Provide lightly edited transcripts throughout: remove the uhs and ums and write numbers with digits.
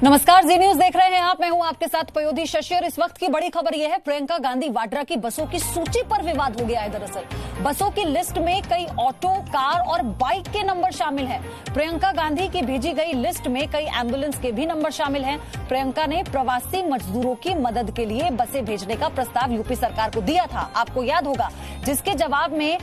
नमस्कार, जी न्यूज देख रहे हैं आप। मैं हूं आपके साथ पयोधी शशि और इस वक्त की बड़ी खबर यह है, प्रियंका गांधी वाड्रा की बसों की सूची पर विवाद हो गया है। दरअसल बसों की लिस्ट में कई ऑटो, कार और बाइक के नंबर शामिल हैं। प्रियंका गांधी की भेजी गई लिस्ट में कई एम्बुलेंस के भी नंबर शामिल हैं। प्रियंका ने प्रवासी मजदूरों की मदद के लिए बसें भेजने का प्रस्ताव यूपी सरकार को दिया था, आपको याद होगा, जिसके जवाब में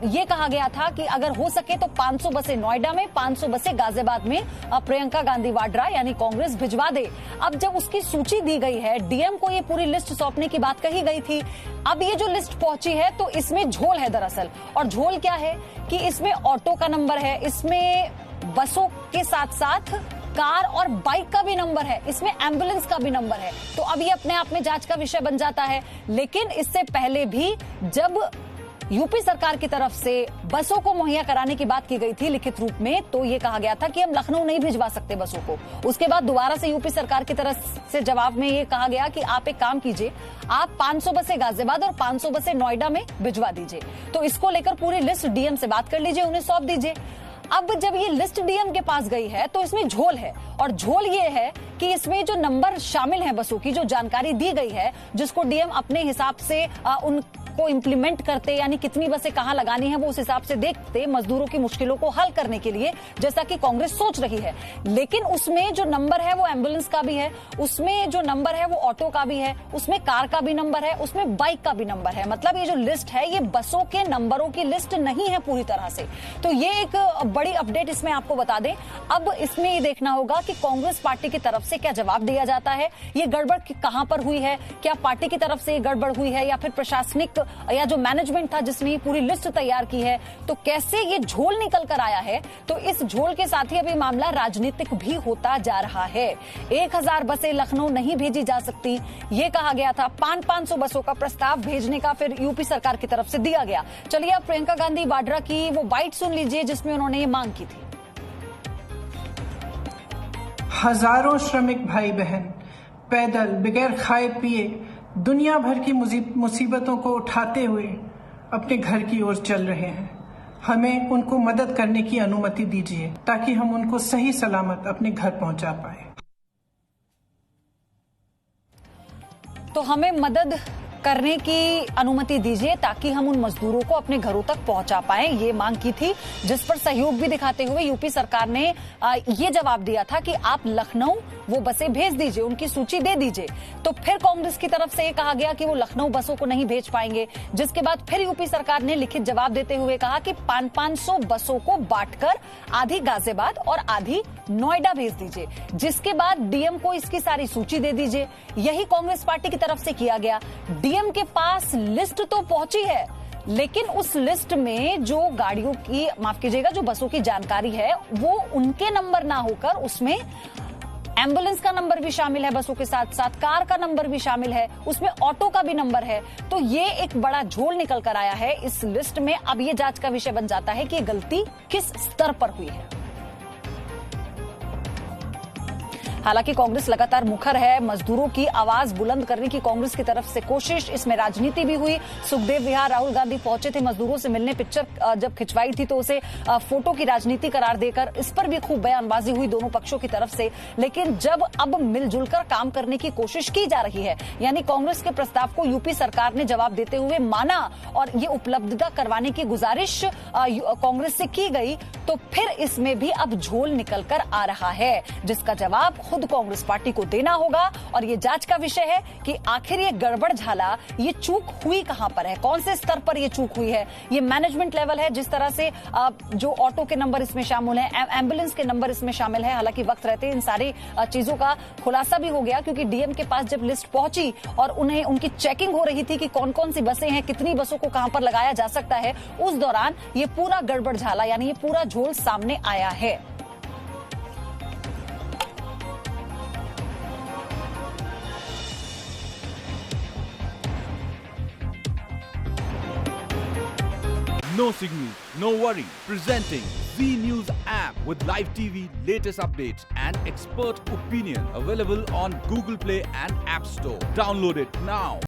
ये कहा गया था कि अगर हो सके तो 500 बसें नोएडा में, 500 बसें गाजियाबाद में प्रियंका गांधी वाड्रा यानी कांग्रेस भिजवा दे। अब जब उसकी सूची दी गई है, डीएम को ये पूरी लिस्ट सौंपने की बात कही गई थी। अब ये जो लिस्ट पहुंची है तो इसमें झोल है दरअसल। और झोल क्या है कि इसमें ऑटो का नंबर है, इसमें बसों के साथ साथ कार और बाइक का भी नंबर है, इसमें एम्बुलेंस का भी नंबर है। तो अब ये अपने आप में जांच का विषय बन जाता है। लेकिन इससे पहले भी जब यूपी सरकार की तरफ से बसों को मुहैया कराने की बात की गई थी लिखित रूप में, तो ये कहा गया था कि हम लखनऊ नहीं भिजवा सकते बसों को। उसके बाद दोबारा से यूपी सरकार की तरफ से जवाब में ये कहा गया कि आप एक काम कीजिए, आप 500 बसें गाजियाबाद और 500 बसें नोएडा में भिजवा दीजिए। तो इसको लेकर पूरी लिस्ट डीएम से बात कर लीजिए, उन्हें सौंप दीजिए। अब जब ये लिस्ट डीएम के पास गई है तो इसमें झोल है, और झोल ये है कि इसमें जो नंबर शामिल है बसों की, जो जानकारी दी गई है, जिसको डीएम अपने हिसाब से उनको इम्प्लीमेंट करते, यानी कितनी बसें कहां लगानी है वो उस हिसाब से देखते, मजदूरों की मुश्किलों को हल करने के लिए, जैसा कि कांग्रेस सोच रही है। लेकिन उसमें जो नंबर है वो एम्बुलेंस का भी है, उसमें जो नंबर है वो ऑटो का भी है, उसमें कार का भी नंबर है, उसमें बाइक का भी नंबर है। मतलब ये जो लिस्ट है ये बसों के नंबरों की लिस्ट नहीं है पूरी तरह से। तो ये एक बड़ी अपडेट इसमें आपको बता दें। अब इसमें ये देखना होगा कि कांग्रेस पार्टी की तरफ से क्या जवाब दिया जाता है, ये गड़बड़ कहां पर हुई है, क्या पार्टी की तरफ से ये गड़बड़ हुई है या फिर प्रशासनिक या जो मैनेजमेंट था जिसने पूरी लिस्ट तैयार की है, तो कैसे ये झोल निकल कर आया है। तो इस झोल के साथ ही अभी मामला राजनीतिक भी होता जा रहा है। 1000 बसें लखनऊ नहीं भेजी जा सकती, ये कहा गया था। 500 बसों का प्रस्ताव भेजने का फिर यूपी सरकार की तरफ से दिया गया। चलिए अब प्रियंका गांधी वाड्रा की वो बाइट सुन लीजिए जिसमें उन्होंने ये मांग की थी। हजारों श्रमिक भाई बहन पैदल बगैर खाए पिए दुनिया भर की मुसीबतों को उठाते हुए अपने घर की ओर चल रहे हैं। हमें उनको मदद करने की अनुमति दीजिए ताकि हम उनको सही सलामत अपने घर पहुंचा पाए। तो हमें मदद करने की अनुमति दीजिए ताकि हम उन मजदूरों को अपने घरों तक पहुंचा पाएं, ये मांग की थी, जिस पर सहयोग भी दिखाते हुए यूपी सरकार ने ये जवाब दिया था कि आप लखनऊ वो बसें भेज दीजिए, उनकी सूची दे दीजिए। तो फिर कांग्रेस की तरफ से ये कहा गया कि वो लखनऊ बसों को नहीं भेज पाएंगे, जिसके बाद फिर यूपी सरकार ने लिखित जवाब देते हुए कहा कि 500 बसों को बांटकर आधी गाजियाबाद और आधी नोएडा भेज दीजिए, जिसके बाद डीएम को इसकी सारी सूची दे दीजिए। यही कांग्रेस पार्टी की तरफ से किया गया। डीएम के पास लिस्ट तो पहुंची है, लेकिन उस लिस्ट में जो गाड़ियों की, माफ कीजिएगा, जो बसों की जानकारी है वो उनके नंबर ना होकर उसमें एम्बुलेंस का नंबर भी शामिल है, बसों के साथ साथ कार का नंबर भी शामिल है, उसमें ऑटो का भी नंबर है। तो ये एक बड़ा झोल निकल कर आया है इस लिस्ट में। अब ये जांच का विषय बन जाता है कि ये गलती किस स्तर पर हुई है। हालांकि कांग्रेस लगातार मुखर है, मजदूरों की आवाज बुलंद करने की कांग्रेस की तरफ से कोशिश, इसमें राजनीति भी हुई। सुखदेव विहार राहुल गांधी पहुंचे थे मजदूरों से मिलने, पिक्चर जब खिंचवाई थी तो उसे फोटो की राजनीति करार देकर इस पर भी खूब बयानबाजी हुई दोनों पक्षों की तरफ से। लेकिन जब अब मिलजुल कर काम करने की कोशिश की जा रही है, यानी कांग्रेस के प्रस्ताव को यूपी सरकार ने जवाब देते हुए माना और ये उपलब्धता करवाने की गुजारिश कांग्रेस से की गई, तो फिर इसमें भी अब झोल निकल कर आ रहा है, जिसका जवाब खुद कांग्रेस पार्टी को देना होगा। और ये जांच का विषय है कि आखिर ये गड़बड़ झाला, ये चूक हुई कहां पर है, कौन से स्तर पर ये चूक हुई है। ये मैनेजमेंट लेवल है, जिस तरह से जो ऑटो के नंबर इसमें शामिल हैं, एम्बुलेंस के नंबर इसमें शामिल है। हालांकि वक्त रहते इन सारी चीजों का खुलासा भी हो गया, क्योंकि डीएम के पास जब लिस्ट पहुंची और उन्हें उनकी चेकिंग हो रही थी कि कौन कौन सी बसें हैं, कितनी बसों को कहां पर लगाया जा सकता है, उस दौरान ये पूरा गड़बड़ झाला, यानी ये पूरा झोल सामने आया है। No signal, no worry. Presenting Z News app with live TV, latest updates and expert opinion. Available on Google Play and App Store. Download it now.